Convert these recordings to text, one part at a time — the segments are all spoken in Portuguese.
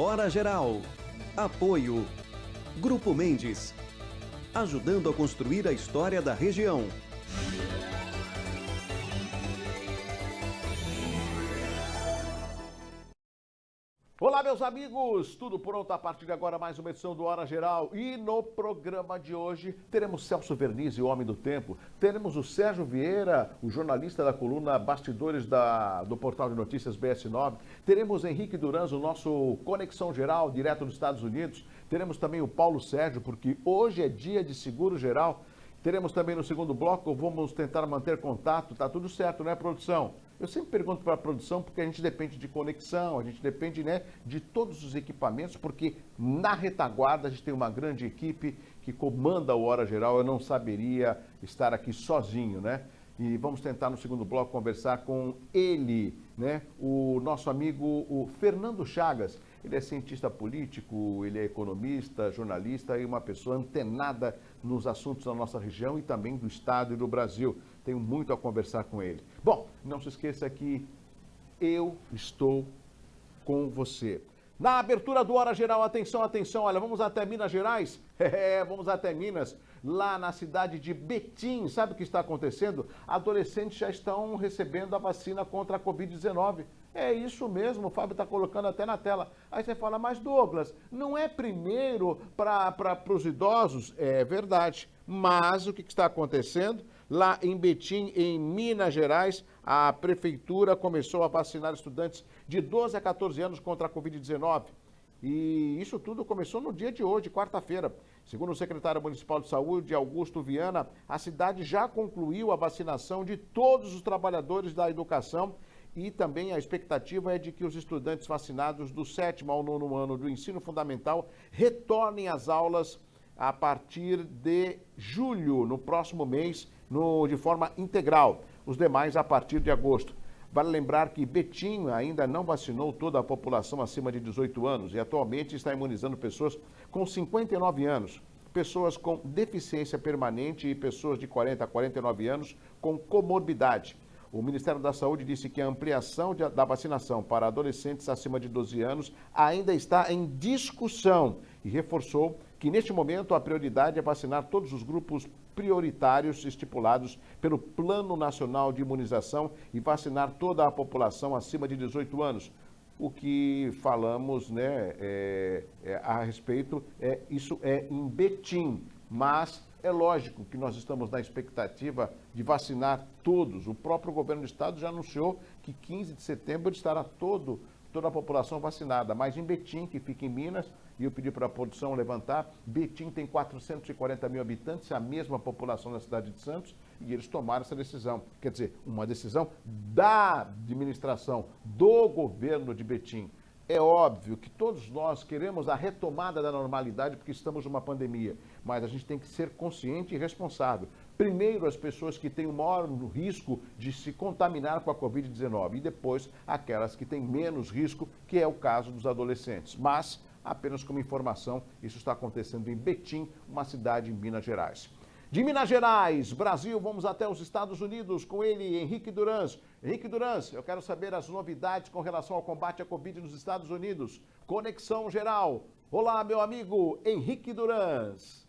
Hora Geral. Apoio. Grupo Mendes. Ajudando a construir a história da região. Olá, meus amigos! Tudo pronto a partir de agora, mais uma edição do Hora Geral. E no programa de hoje teremos Celso Vernizzi, o Homem do Tempo. Teremos o Sérgio Vieira, o jornalista da coluna Bastidores do portal de notícias BS9. Teremos Henrique Durans, o nosso Conexão Geral, direto dos Estados Unidos. Teremos também o Paulo Sérgio, porque hoje é dia de seguro geral. Teremos também no segundo bloco, vamos tentar manter contato. Tá tudo certo, né, produção? Eu sempre pergunto para a produção porque a gente depende de conexão, a gente depende, né, de todos os equipamentos, porque na retaguarda a gente tem uma grande equipe que comanda o Hora Geral. Eu não saberia estar aqui sozinho, né? E vamos tentar no segundo bloco conversar com ele, né? O nosso amigo, o Fernando Chagas. Ele é cientista político, ele é economista, jornalista e uma pessoa antenada nos assuntos da nossa região e também do estado e do Brasil. Tenho muito a conversar com ele. Bom, não se esqueça que eu estou com você. Na abertura do Hora Geral, atenção, atenção, olha, vamos até Minas Gerais? Vamos até Minas, lá na cidade de Betim. Sabe o que está acontecendo? Adolescentes já estão recebendo a vacina contra a Covid-19. É isso mesmo, o Fábio está colocando até na tela. Aí você fala, mas Douglas, não é primeiro para os idosos? É verdade, mas o que está acontecendo? Lá em Betim, em Minas Gerais, a prefeitura começou a vacinar estudantes de 12 a 14 anos contra a Covid-19. E isso tudo começou no dia de hoje, quarta-feira. Segundo o secretário municipal de saúde, Augusto Viana, a cidade já concluiu a vacinação de todos os trabalhadores da educação e também a expectativa é de que os estudantes vacinados do 7º ao 9º ano do ensino fundamental retornem às aulas a partir de julho, no próximo mês, de forma integral. Os demais a partir de agosto. Vale lembrar que Betim ainda não vacinou toda a população acima de 18 anos e atualmente está imunizando pessoas com 59 anos, pessoas com deficiência permanente e pessoas de 40 a 49 anos com comorbidade. O Ministério da Saúde disse que a ampliação da vacinação para adolescentes acima de 12 anos ainda está em discussão e reforçou que, neste momento, a prioridade é vacinar todos os grupos prioritários estipulados pelo Plano Nacional de Imunização e vacinar toda a população acima de 18 anos. O que falamos, né, a respeito, isso é em Betim, mas é lógico que nós estamos na expectativa de vacinar todos. O próprio governo do estado já anunciou que 15 de setembro estará toda a população vacinada. Mas em Betim, que fica em Minas, e eu pedi para a produção levantar, Betim tem 440 mil habitantes, a mesma população da cidade de Santos, e eles tomaram essa decisão. Quer dizer, uma decisão da administração, do governo de Betim. É óbvio que todos nós queremos a retomada da normalidade porque estamos numa pandemia, mas a gente tem que ser consciente e responsável. Primeiro, as pessoas que têm o maior risco de se contaminar com a Covid-19 e depois aquelas que têm menos risco, que é o caso dos adolescentes. Mas, apenas como informação, isso está acontecendo em Betim, uma cidade em Minas Gerais. De Minas Gerais, Brasil, vamos até os Estados Unidos com ele, Henrique Durans. Henrique Durans, eu quero saber as novidades com relação ao combate à Covid nos Estados Unidos. Conexão Geral. Olá, meu amigo Henrique Durans.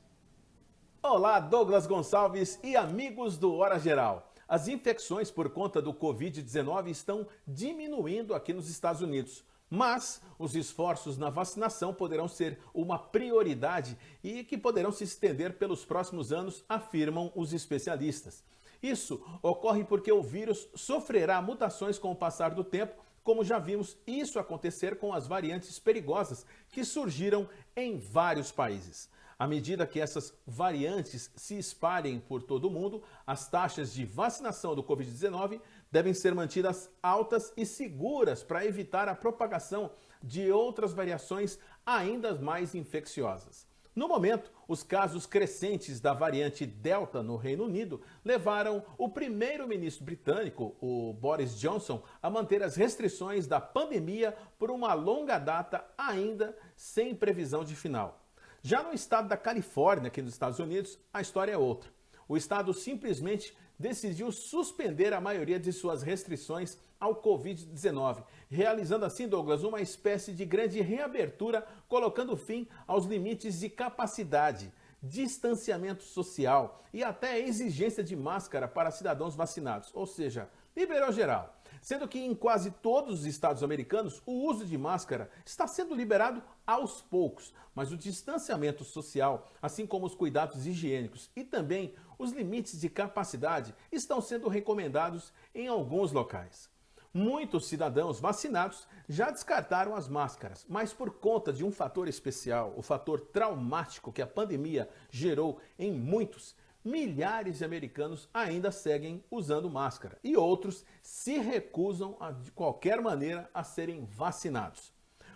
Olá, Douglas Gonçalves e amigos do Hora Geral. As infecções por conta do Covid-19 estão diminuindo aqui nos Estados Unidos. Mas os esforços na vacinação poderão ser uma prioridade e que poderão se estender pelos próximos anos, afirmam os especialistas. Isso ocorre porque o vírus sofrerá mutações com o passar do tempo, como já vimos isso acontecer com as variantes perigosas que surgiram em vários países. À medida que essas variantes se espalhem por todo o mundo, as taxas de vacinação do Covid-19 devem ser mantidas altas e seguras para evitar a propagação de outras variações ainda mais infecciosas. No momento, os casos crescentes da variante Delta no Reino Unido levaram o primeiro-ministro britânico, o Boris Johnson, a manter as restrições da pandemia por uma longa data ainda sem previsão de final. Já no estado da Califórnia, aqui nos Estados Unidos, a história é outra. O estado simplesmente decidiu suspender a maioria de suas restrições ao Covid-19, realizando assim, Douglas, uma espécie de grande reabertura, colocando fim aos limites de capacidade, distanciamento social e até a exigência de máscara para cidadãos vacinados, ou seja, liberou geral. Sendo que em quase todos os estados americanos o uso de máscara está sendo liberado aos poucos, mas o distanciamento social, assim como os cuidados higiênicos e também os limites de capacidade estão sendo recomendados em alguns locais. Muitos cidadãos vacinados já descartaram as máscaras, mas por conta de um fator especial, o fator traumático que a pandemia gerou em muitos, milhares de americanos ainda seguem usando máscara e outros se recusam de qualquer maneira a serem vacinados.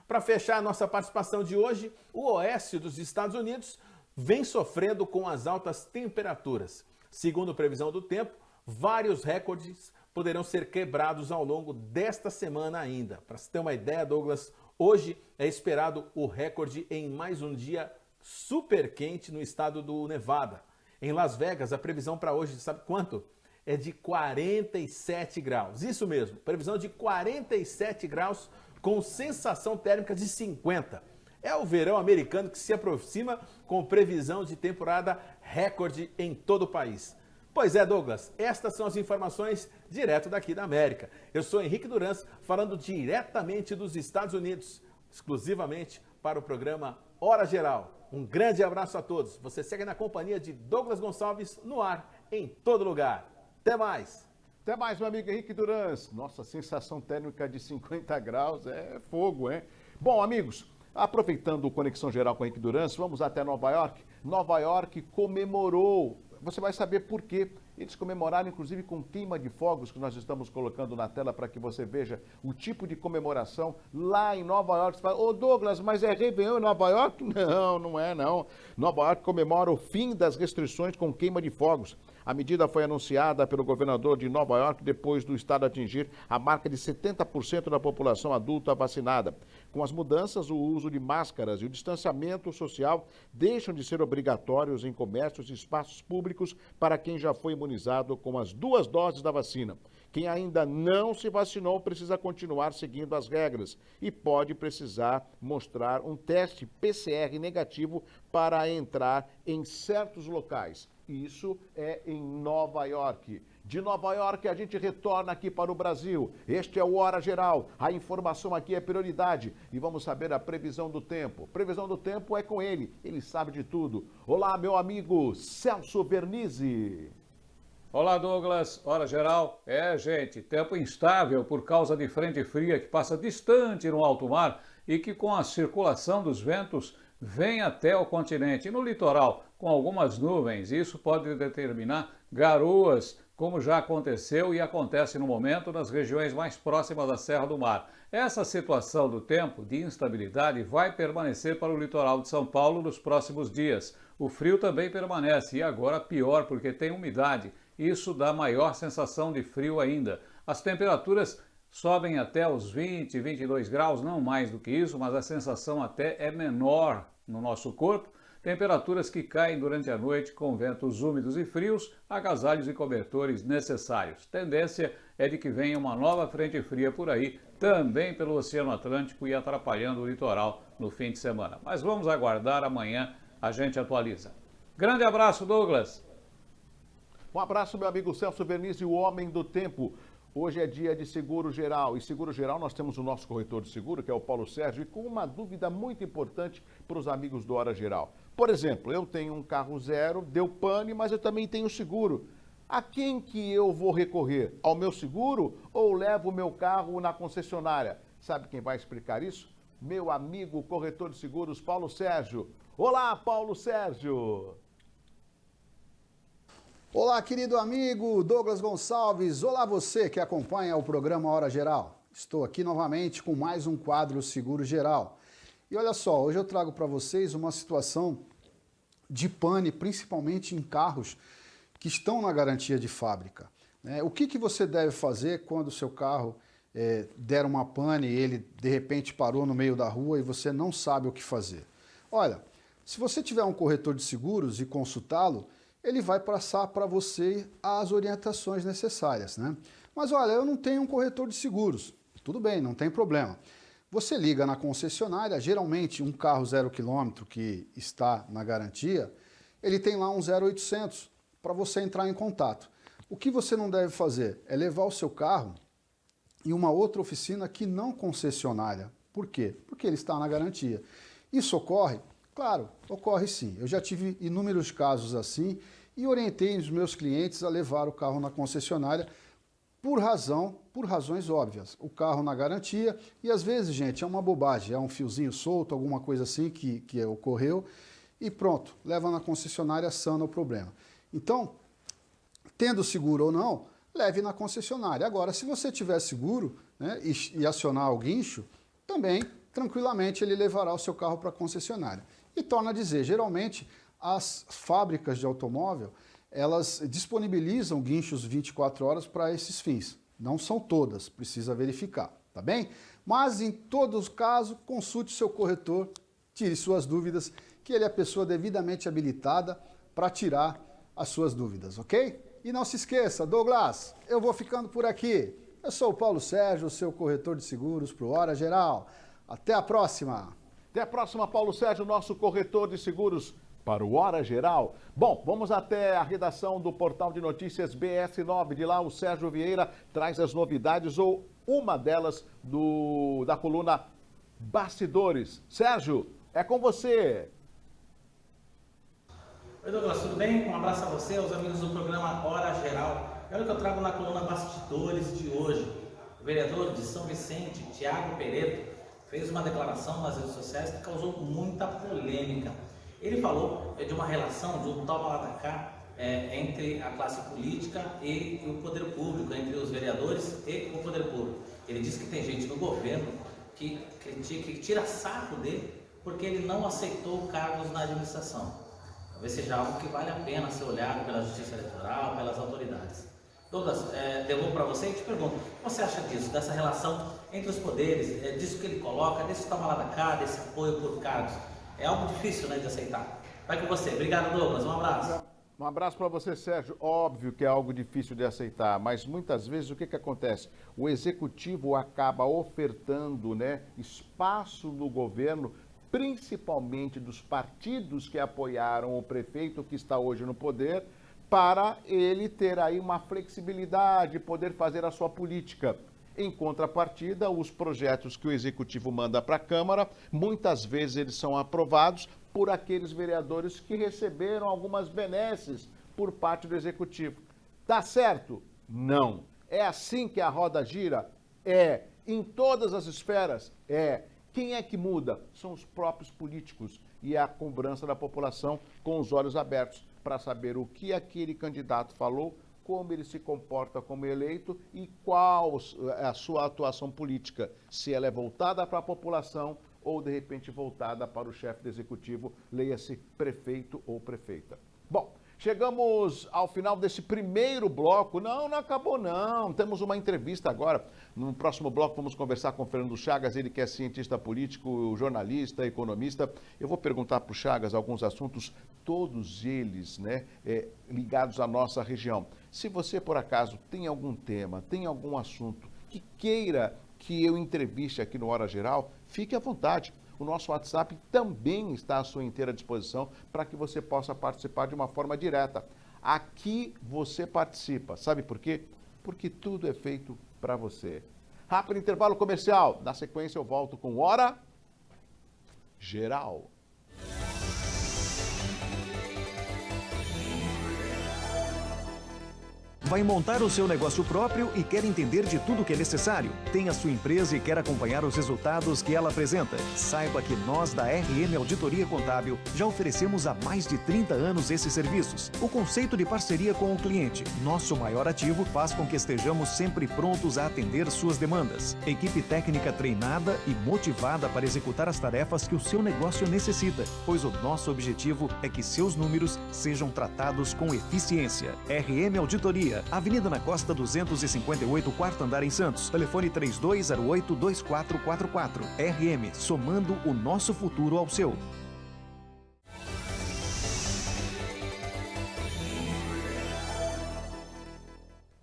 Para fechar a nossa participação de hoje, o oeste dos Estados Unidos vem sofrendo com as altas temperaturas. Segundo previsão do tempo, vários recordes poderão ser quebrados ao longo desta semana ainda. Para você ter uma ideia, Douglas, hoje é esperado o recorde em mais um dia super quente no estado do Nevada. Em Las Vegas, a previsão para hoje, sabe quanto? É de 47 graus. Isso mesmo, previsão de 47 graus com sensação térmica de 50. É o verão americano que se aproxima com previsão de temporada recorde em todo o país. Pois é, Douglas, estas são as informações direto daqui da América. Eu sou Henrique Durans, falando diretamente dos Estados Unidos, exclusivamente para o programa Hora Geral. Um grande abraço a todos. Você segue na companhia de Douglas Gonçalves no ar, em todo lugar. Até mais! Até mais, meu amigo Henrique Durans. Nossa, sensação térmica de 50 graus é fogo, hein? Bom, amigos, aproveitando o Conexão Geral com Henrique Durans, vamos até Nova York. Nova York comemorou. Você vai saber por quê. Eles comemoraram, inclusive, com queima de fogos, que nós estamos colocando na tela para que você veja o tipo de comemoração lá em Nova York. Você fala, ô Douglas, mas é Réveillon em Nova York? Não, não é não. Nova York comemora o fim das restrições com queima de fogos. A medida foi anunciada pelo governador de Nova York depois do estado atingir a marca de 70% da população adulta vacinada. Com as mudanças, o uso de máscaras e o distanciamento social deixam de ser obrigatórios em comércios e espaços públicos para quem já foi imunizado com as 2 doses da vacina. Quem ainda não se vacinou precisa continuar seguindo as regras e pode precisar mostrar um teste PCR negativo para entrar em certos locais. Isso é em Nova York. De Nova York, a gente retorna aqui para o Brasil. Este é o Hora Geral. A informação aqui é prioridade. E vamos saber a previsão do tempo. Previsão do tempo é com ele. Ele sabe de tudo. Olá, meu amigo Celso Vernizzi. Olá, Douglas. Hora Geral. Gente, tempo instável por causa de frente fria que passa distante no alto mar e que com a circulação dos ventos vem até o continente e no litoral com algumas nuvens. Isso pode determinar garoas, como já aconteceu e acontece no momento nas regiões mais próximas da Serra do Mar. Essa situação do tempo de instabilidade vai permanecer para o litoral de São Paulo nos próximos dias. O frio também permanece e agora pior porque tem umidade. Isso dá maior sensação de frio ainda. As temperaturas sobem até os 20, 22 graus, não mais do que isso, mas a sensação até é menor no nosso corpo. Temperaturas que caem durante a noite com ventos úmidos e frios, agasalhos e cobertores necessários. Tendência é de que venha uma nova frente fria por aí, também pelo Oceano Atlântico e atrapalhando o litoral no fim de semana. Mas vamos aguardar, amanhã a gente atualiza. Grande abraço, Douglas! Um abraço, meu amigo Celso Vernizzi, o homem do tempo. Hoje é dia de seguro geral. E seguro geral nós temos o nosso corretor de seguro, que é o Paulo Sérgio, e com uma dúvida muito importante para os amigos do Hora Geral. Por exemplo, eu tenho um carro zero, deu pane, mas eu também tenho seguro. A quem que eu vou recorrer? Ao meu seguro ou levo o meu carro na concessionária? Sabe quem vai explicar isso? Meu amigo corretor de seguros, Paulo Sérgio. Olá, Paulo Sérgio! Olá, querido amigo Douglas Gonçalves. Olá, você que acompanha o programa Hora Geral. Estou aqui novamente com mais um quadro Seguro Geral. E olha só, hoje eu trago para vocês uma situação de pane, principalmente em carros que estão na garantia de fábrica. O que você deve fazer quando o seu carro der uma pane e ele de repente parou no meio da rua e você não sabe o que fazer? Olha, se você tiver um corretor de seguros e consultá-lo, ele vai passar para você as orientações necessárias, né? Mas olha, eu não tenho um corretor de seguros. Tudo bem, não tem problema. Você liga na concessionária, geralmente um carro 0 km que está na garantia, ele tem lá um 0800 para você entrar em contato. O que você não deve fazer é levar o seu carro em uma outra oficina que não concessionária. Por quê? Porque ele está na garantia. Isso ocorre? Claro, ocorre sim. Eu já tive inúmeros casos assim e orientei os meus clientes a levar o carro na concessionária por razões óbvias. O carro na garantia e às vezes, gente, é uma bobagem, é um fiozinho solto, alguma coisa assim que ocorreu e pronto, leva na concessionária, sana o problema. Então, tendo seguro ou não, leve na concessionária. Agora, se você tiver seguro, né, e acionar o guincho, também, tranquilamente, ele levará o seu carro para a concessionária. E torna a dizer, geralmente, as fábricas de automóvel, elas disponibilizam guinchos 24 horas para esses fins. Não são todas, precisa verificar, tá bem? Mas, em todos os casos, consulte o seu corretor, tire suas dúvidas, que ele é a pessoa devidamente habilitada para tirar as suas dúvidas, ok? E não se esqueça, Douglas, eu vou ficando por aqui. Eu sou o Paulo Sérgio, seu corretor de seguros para o Hora Geral. Até a próxima! Até a próxima, Paulo Sérgio, nosso corretor de seguros para o Hora Geral. Bom, vamos até a redação do portal de notícias BS9. De lá, o Sérgio Vieira traz as novidades, ou uma delas, da coluna Bastidores. Sérgio, é com você. Oi, Douglas, tudo bem? Um abraço a você, aos amigos do programa Hora Geral. Olha o que eu trago na coluna Bastidores de hoje. O vereador de São Vicente, Tiago Pereto, fez uma declaração nas redes sociais que causou muita polêmica. Ele falou de uma relação, de um toma lá da cá, entre a classe política e o poder público, entre os vereadores e o poder público. Ele disse que tem gente no governo que critica, que tira sarro dele porque ele não aceitou cargos na administração. Talvez seja algo que vale a pena ser olhado pela Justiça Eleitoral, pelas autoridades. Douglas, devolvo para você e te pergunto, o que você acha disso, dessa relação entre os poderes, disso que ele coloca, desse toma lá da cá, desse apoio por cargos? É algo difícil, né, de aceitar. Vai com você. Obrigado, Douglas. Um abraço. Um abraço para você, Sérgio. Óbvio que é algo difícil de aceitar, mas muitas vezes o que acontece? O executivo acaba ofertando, né, espaço no governo, principalmente dos partidos que apoiaram o prefeito que está hoje no poder, para ele ter aí uma flexibilidade, poder fazer a sua política. Em contrapartida, os projetos que o Executivo manda para a Câmara, muitas vezes eles são aprovados por aqueles vereadores que receberam algumas benesses por parte do Executivo. Tá certo? Não. É assim que a roda gira? É. Em todas as esferas? É. Quem é que muda? São os próprios políticos e a cobrança da população com os olhos abertos para saber o que aquele candidato falou, como ele se comporta como eleito e qual é a sua atuação política, se ela é voltada para a população ou, de repente, voltada para o chefe do executivo, leia-se prefeito ou prefeita. Bom, chegamos ao final desse primeiro bloco. Não acabou não. Temos uma entrevista agora. No próximo bloco vamos conversar com o Fernando Chagas, ele que é cientista político, jornalista, economista. Eu vou perguntar para o Chagas alguns assuntos, todos eles, né, ligados à nossa região. Se você, por acaso, tem algum tema, tem algum assunto que queira que eu entreviste aqui no Hora Geral, fique à vontade. O nosso WhatsApp também está à sua inteira disposição para que você possa participar de uma forma direta. Aqui você participa. Sabe por quê? Porque tudo é feito para você. Rápido intervalo comercial. Na sequência eu volto com Hora Geral. Vai montar o seu negócio próprio e quer entender de tudo o que é necessário? Tem a sua empresa e quer acompanhar os resultados que ela apresenta? Saiba que nós da RM Auditoria Contábil já oferecemos há mais de 30 anos esses serviços. O conceito de parceria com o cliente, nosso maior ativo, faz com que estejamos sempre prontos a atender suas demandas. Equipe técnica treinada e motivada para executar as tarefas que o seu negócio necessita, pois o nosso objetivo é que seus números sejam tratados com eficiência. RM Auditoria, Avenida na Costa 258, quarto andar em Santos. Telefone 3208-2444. RM, somando o nosso futuro ao seu.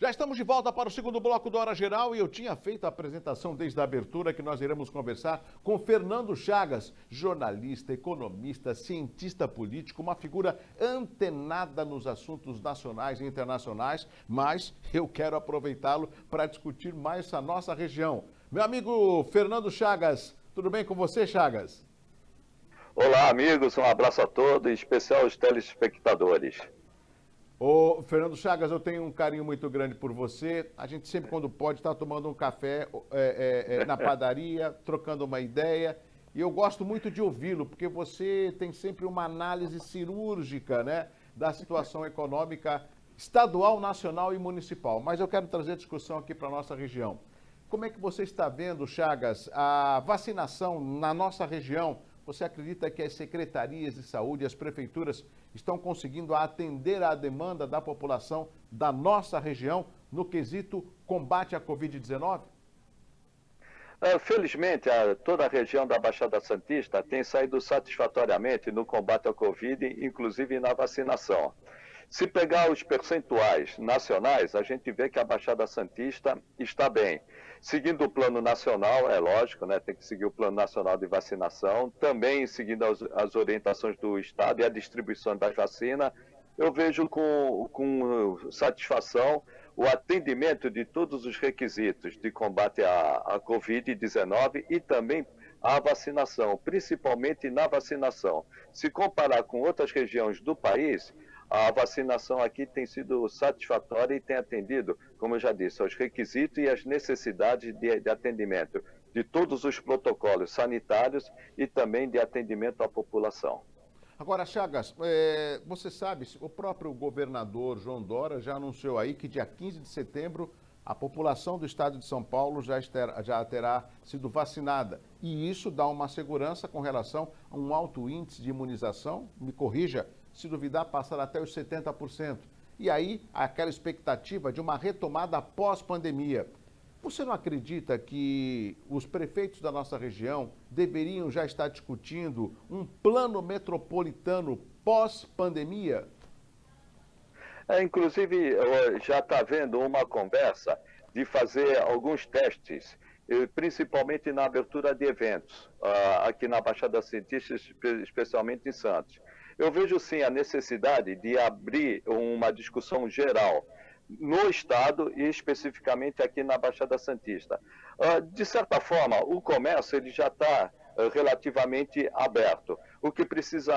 Já estamos de volta para o segundo bloco do Hora Geral e eu tinha feito a apresentação desde a abertura que nós iremos conversar com Fernando Chagas, jornalista, economista, cientista político, uma figura antenada nos assuntos nacionais e internacionais, mas eu quero aproveitá-lo para discutir mais a nossa região. Meu amigo Fernando Chagas, tudo bem com você, Chagas? Olá, amigos, um abraço a todos, em especial aos telespectadores. Ô, Fernando Chagas, eu tenho um carinho muito grande por você. A gente sempre, quando pode, está tomando um café na padaria, trocando uma ideia. E eu gosto muito de ouvi-lo, porque você tem sempre uma análise cirúrgica, né, da situação econômica estadual, nacional e municipal. Mas eu quero trazer a discussão aqui para a nossa região. Como é que você está vendo, Chagas, a vacinação na nossa região? Você acredita que as secretarias de saúde e as prefeituras estão conseguindo atender à demanda da população da nossa região no quesito combate à Covid-19? Felizmente, toda a região da Baixada Santista tem saído satisfatoriamente no combate à Covid, inclusive na vacinação. Se pegar os percentuais nacionais, a gente vê que a Baixada Santista está bem. Seguindo o plano nacional, é lógico, né? Tem que seguir o plano nacional de vacinação, também seguindo as orientações do Estado e a distribuição das vacinas, eu vejo com satisfação o atendimento de todos os requisitos de combate à Covid-19 e também a vacinação, principalmente na vacinação. Se comparar com outras regiões do país, a vacinação aqui tem sido satisfatória e tem atendido, como eu já disse, aos requisitos e às necessidades de atendimento de todos os protocolos sanitários e também de atendimento à população. Agora, Chagas, você sabe, o próprio governador João Dória já anunciou aí que dia 15 de setembro a população do estado de São Paulo já terá sido vacinada. E isso dá uma segurança com relação a um alto índice de imunização, me corrija, se duvidar, passar até os 70%. E aí, aquela expectativa de uma retomada pós-pandemia. Você não acredita que os prefeitos da nossa região deveriam já estar discutindo um plano metropolitano pós-pandemia? Inclusive, já está havendo uma conversa de fazer alguns testes, principalmente na abertura de eventos, aqui na Baixada Santista, especialmente em Santos. Eu vejo sim a necessidade de abrir uma discussão geral no Estado e especificamente aqui na Baixada Santista. De certa forma, o comércio ele já está relativamente aberto. O que precisa,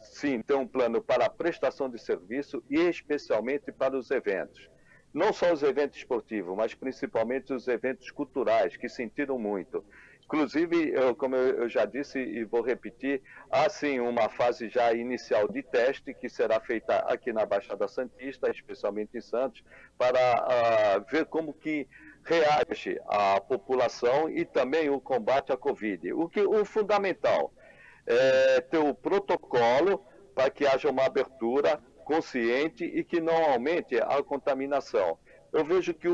sim, ter um plano para a prestação de serviço e especialmente para os eventos. Não só os eventos esportivos, mas principalmente os eventos culturais, que sentiram muito. Inclusive, como eu já disse e vou repetir, há sim uma fase já inicial de teste que será feita aqui na Baixada Santista, especialmente em Santos, para ver como que reage a população e também o combate à Covid. O fundamental é ter o protocolo para que haja uma abertura consciente e que não aumente a contaminação. Eu vejo que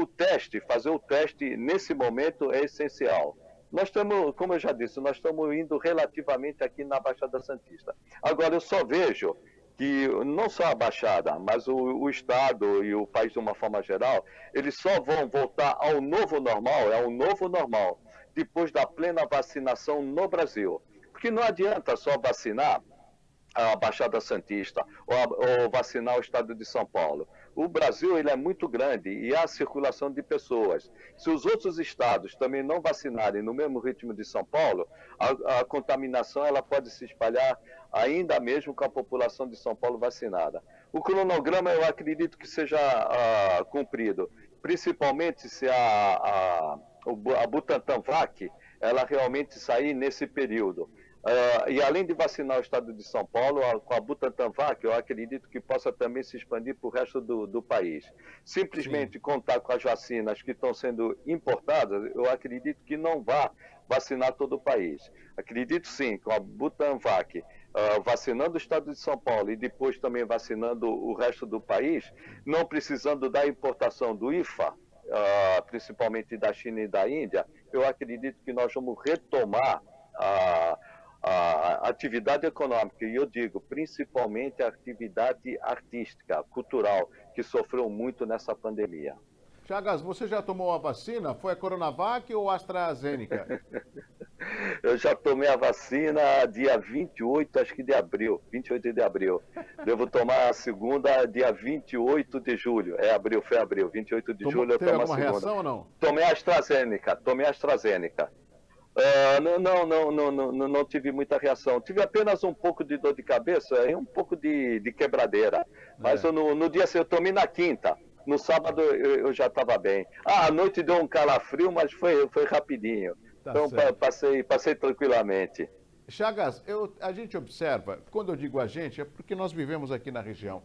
fazer o teste nesse momento é essencial. Nós estamos, como eu já disse, nós estamos indo relativamente aqui na Baixada Santista. Agora, eu só vejo que não só a Baixada, mas o Estado e o país de uma forma geral, eles só vão voltar ao novo normal, depois da plena vacinação no Brasil. Porque não adianta só vacinar a Baixada Santista ou vacinar o Estado de São Paulo. O Brasil ele é muito grande e há circulação de pessoas. Se os outros estados também não vacinarem no mesmo ritmo de São Paulo, a contaminação ela pode se espalhar ainda mesmo com a população de São Paulo vacinada. O cronograma eu acredito que seja cumprido, principalmente se a Butantan VAC ela realmente sair nesse período. E além de vacinar o estado de São Paulo, com a Butantan VAC, eu acredito que possa também se expandir para o resto do país. Simplesmente contar com as vacinas que estão sendo importadas, eu acredito que não vá vacinar todo o país. Acredito sim, com a Butantan VAC, vacinando o estado de São Paulo e depois também vacinando o resto do país, não precisando da importação do IFA, principalmente da China e da Índia, eu acredito que nós vamos retomar a atividade econômica, e eu digo principalmente a atividade artística, cultural, que sofreu muito nessa pandemia. Chagas, você já tomou a vacina? Foi a Coronavac ou a AstraZeneca? Eu já tomei a vacina dia 28, acho que de abril, 28 de abril. Devo tomar a segunda dia 28 de julho. Foi abril, 28 de julho eu teve tomo a alguma segunda. reação ou não? Tomei a AstraZeneca. Não tive muita reação. Tive apenas um pouco de dor de cabeça e um pouco de quebradeira. Mas no dia eu tomei na quinta. No sábado eu já estava bem. À noite deu um calafrio, mas foi rapidinho. Tá então certo. passei tranquilamente. Chagas, a gente observa, quando eu digo a gente, é porque nós vivemos aqui na região,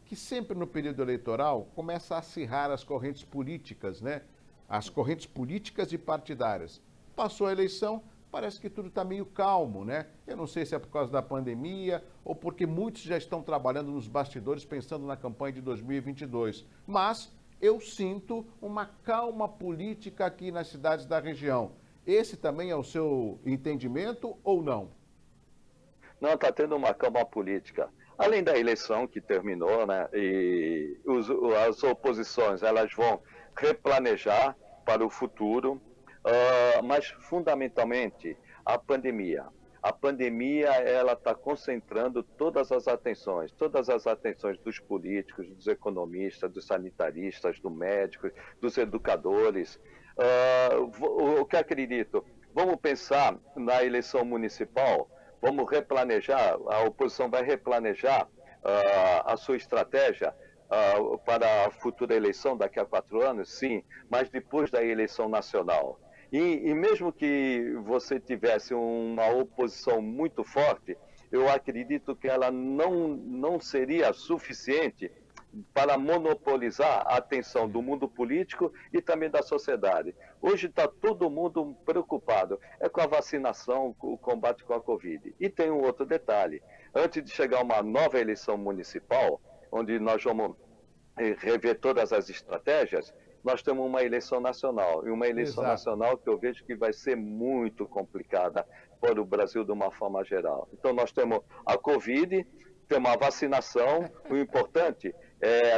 que sempre no período eleitoral começa a acirrar as correntes políticas, né? As correntes políticas e partidárias. Passou a eleição, parece que tudo está meio calmo, né? Eu não sei se é por causa da pandemia ou porque muitos já estão trabalhando nos bastidores pensando na campanha de 2022. Mas eu sinto uma calma política aqui nas cidades da região. Esse também é o seu entendimento ou não? Não, está tendo uma calma política. Além da eleição que terminou, né? E as oposições elas vão replanejar para o futuro. Mas fundamentalmente a pandemia. A pandemia ela está concentrando todas as atenções dos políticos, dos economistas, dos sanitaristas, dos médicos, dos educadores. O que acredito? Vamos pensar na eleição municipal, vamos replanejar, a oposição vai replanejar a sua estratégia para a futura eleição daqui a 4 anos, sim, mas depois da eleição nacional. E mesmo que você tivesse uma oposição muito forte, eu acredito que ela não seria suficiente para monopolizar a atenção do mundo político e também da sociedade. Hoje está todo mundo preocupado com a vacinação, o combate com a Covid. E tem um outro detalhe. Antes de chegar uma nova eleição municipal, onde nós vamos rever todas as estratégias, nós temos uma eleição nacional. E uma eleição nacional que eu vejo que vai ser muito complicada para o Brasil de uma forma geral. Então nós temos a Covid, temos a vacinação, o importante é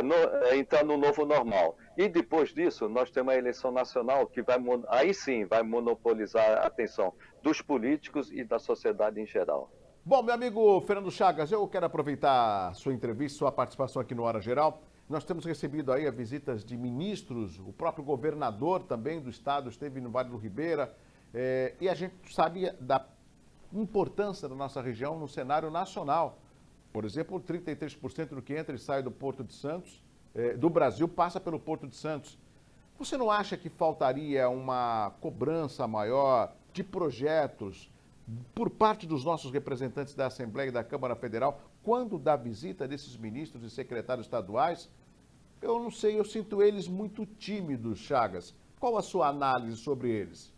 entrar no novo normal. E depois disso, nós temos a eleição nacional, que aí sim vai monopolizar a atenção dos políticos e da sociedade em geral. Bom, meu amigo Fernando Chagas, eu quero aproveitar a sua entrevista, sua participação aqui no Hora Geral. Nós temos recebido aí as visitas de ministros, o próprio governador também do estado esteve no Vale do Ribeira, e a gente sabe da importância da nossa região no cenário nacional. Por exemplo, 33% do que entra e sai do Porto de Santos, do Brasil, passa pelo Porto de Santos. Você não acha que faltaria uma cobrança maior de projetos por parte dos nossos representantes da Assembleia e da Câmara Federal, quando da visita desses ministros e secretários estaduais? Eu não sei, eu sinto eles muito tímidos, Chagas. Qual a sua análise sobre eles?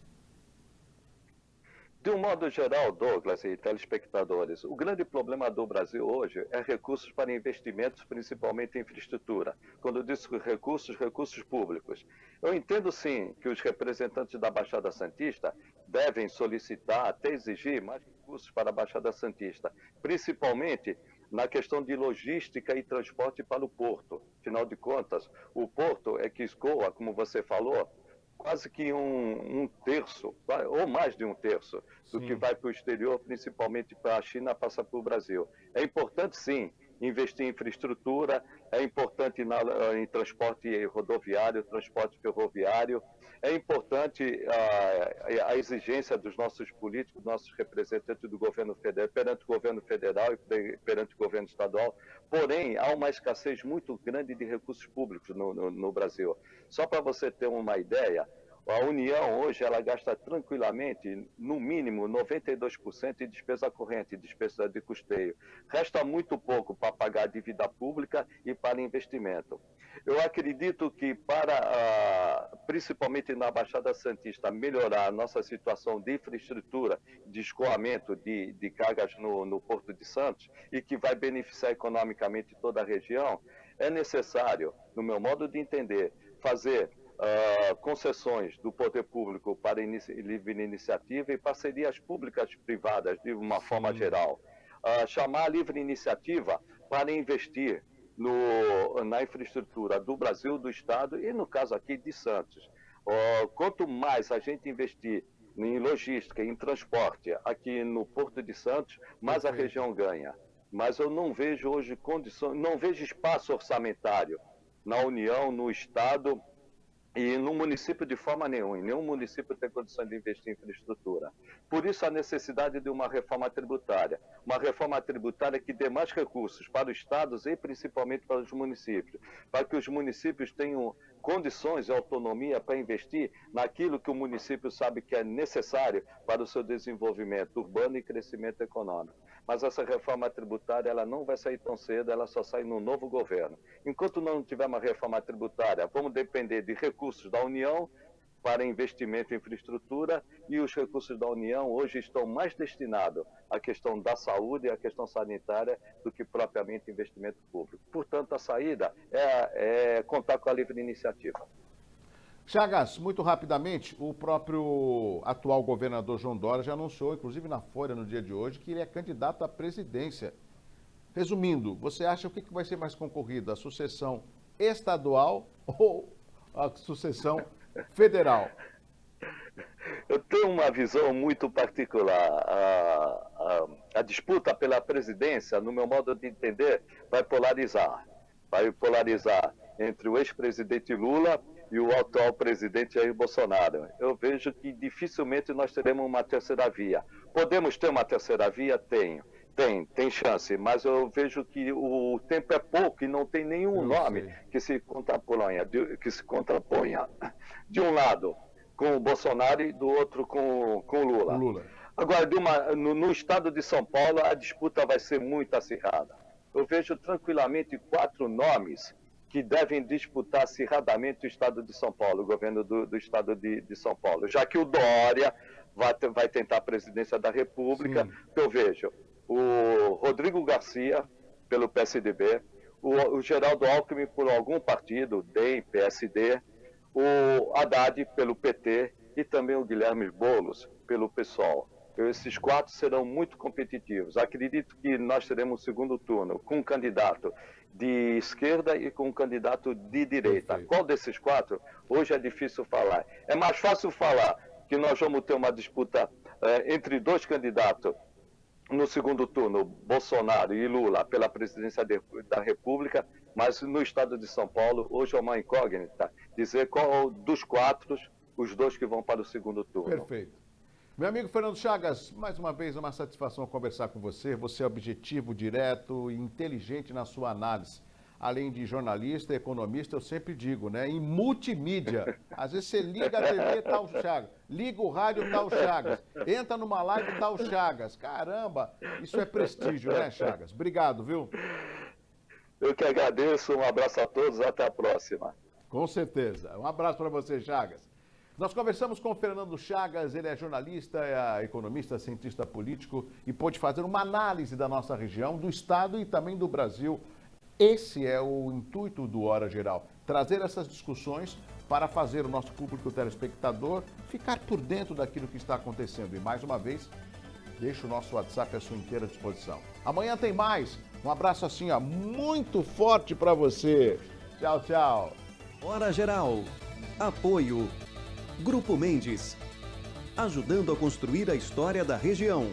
De um modo geral, Douglas e telespectadores, o grande problema do Brasil hoje é recursos para investimentos, principalmente em infraestrutura. Quando eu digo recursos públicos. Eu entendo sim que os representantes da Baixada Santista devem solicitar, até exigir mais recursos para a Baixada Santista, principalmente na questão de logística e transporte para o porto. Afinal de contas, o porto é que escoa, como você falou, quase que um terço, ou mais de um terço, do que vai para o exterior, principalmente para a China, passa para o Brasil. É importante, sim, investir em infraestrutura, é importante em transporte rodoviário, transporte ferroviário, é importante a exigência dos nossos políticos, nossos representantes do governo federal, perante o governo federal e perante o governo estadual. Porém, há uma escassez muito grande de recursos públicos no Brasil. Só para você ter uma ideia, a União hoje ela gasta tranquilamente, no mínimo, 92% em despesa corrente, despesa de custeio. Resta muito pouco para pagar a dívida pública e para investimento. Eu acredito que principalmente na Baixada Santista, melhorar a nossa situação de infraestrutura, de escoamento de cargas no Porto de Santos, e que vai beneficiar economicamente toda a região, é necessário, no meu modo de entender, fazer concessões do poder público para livre iniciativa e parcerias públicas privadas de uma forma geral. Chamar a livre iniciativa para investir na infraestrutura do Brasil, do Estado e, no caso aqui, de Santos. Quanto mais a gente investir em logística, em transporte aqui no Porto de Santos, mais a região ganha. Mas eu não vejo hoje condições, não vejo espaço orçamentário na União, no Estado e no município de forma nenhuma. Nenhum município tem condições de investir em infraestrutura. Por isso a necessidade de uma reforma tributária. Uma reforma tributária que dê mais recursos para os estados e principalmente para os municípios. Para que os municípios tenham condições e autonomia para investir naquilo que o município sabe que é necessário para o seu desenvolvimento urbano e crescimento econômico. Mas essa reforma tributária ela não vai sair tão cedo, ela só sai no novo governo. Enquanto não tiver uma reforma tributária, vamos depender de recursos da União para investimento em infraestrutura e os recursos da União hoje estão mais destinados à questão da saúde e à questão sanitária do que propriamente investimento público. Portanto, a saída é contar com a livre iniciativa. Chagas, muito rapidamente, o próprio atual governador João Dória já anunciou, inclusive na Folha no dia de hoje, que ele é candidato à presidência. Resumindo, você acha o que vai ser mais concorrido, a sucessão estadual ou a sucessão federal? Eu tenho uma visão muito particular. A disputa pela presidência, no meu modo de entender, vai polarizar. Vai polarizar entre o ex-presidente Lula e o atual presidente Jair Bolsonaro. Eu vejo que dificilmente nós teremos uma terceira via. Podemos ter uma terceira via? Tem chance, mas eu vejo que o tempo é pouco e não tem nenhum nome que se contraponha de um lado com o Bolsonaro e do outro com o Lula. Agora, no estado de São Paulo, a disputa vai ser muito acirrada. Eu vejo tranquilamente 4 nomes que devem disputar acirradamente o estado de São Paulo, o governo do estado de São Paulo, já que o Dória vai tentar a presidência da República. Eu vejo o Rodrigo Garcia, pelo PSDB, o Geraldo Alckmin por algum partido, DEM, PSD, o Haddad pelo PT e também o Guilherme Boulos pelo PSOL. Esses 4 serão muito competitivos. Acredito que nós teremos um segundo turno com um candidato de esquerda e com um candidato de direita. Perfeito. Qual desses 4? Hoje é difícil falar. É mais fácil falar que nós vamos ter uma disputa entre 2 candidatos no segundo turno, Bolsonaro e Lula, pela presidência da República, mas no estado de São Paulo, hoje é uma incógnita dizer qual dos 4, os 2 que vão para o segundo turno. Perfeito. Meu amigo Fernando Chagas, mais uma vez uma satisfação conversar com você. Você é objetivo, direto e inteligente na sua análise. Além de jornalista, economista, eu sempre digo, né? Em multimídia. Às vezes você liga a TV, tá o Chagas. Liga o rádio, tá o Chagas. Entra numa live, tá o Chagas. Caramba, isso é prestígio, né, Chagas? Obrigado, viu? Eu que agradeço. Um abraço a todos. Até a próxima. Com certeza. Um abraço para você, Chagas. Nós conversamos com o Fernando Chagas, ele é jornalista, é economista, cientista político e pôde fazer uma análise da nossa região, do estado e também do Brasil. Esse é o intuito do Hora Geral, trazer essas discussões para fazer o nosso público telespectador ficar por dentro daquilo que está acontecendo. E mais uma vez, deixo o nosso WhatsApp à sua inteira disposição. Amanhã tem mais. Um abraço assim, ó, muito forte para você. Tchau, tchau. Hora Geral. Apoio. Grupo Mendes, ajudando a construir a história da região.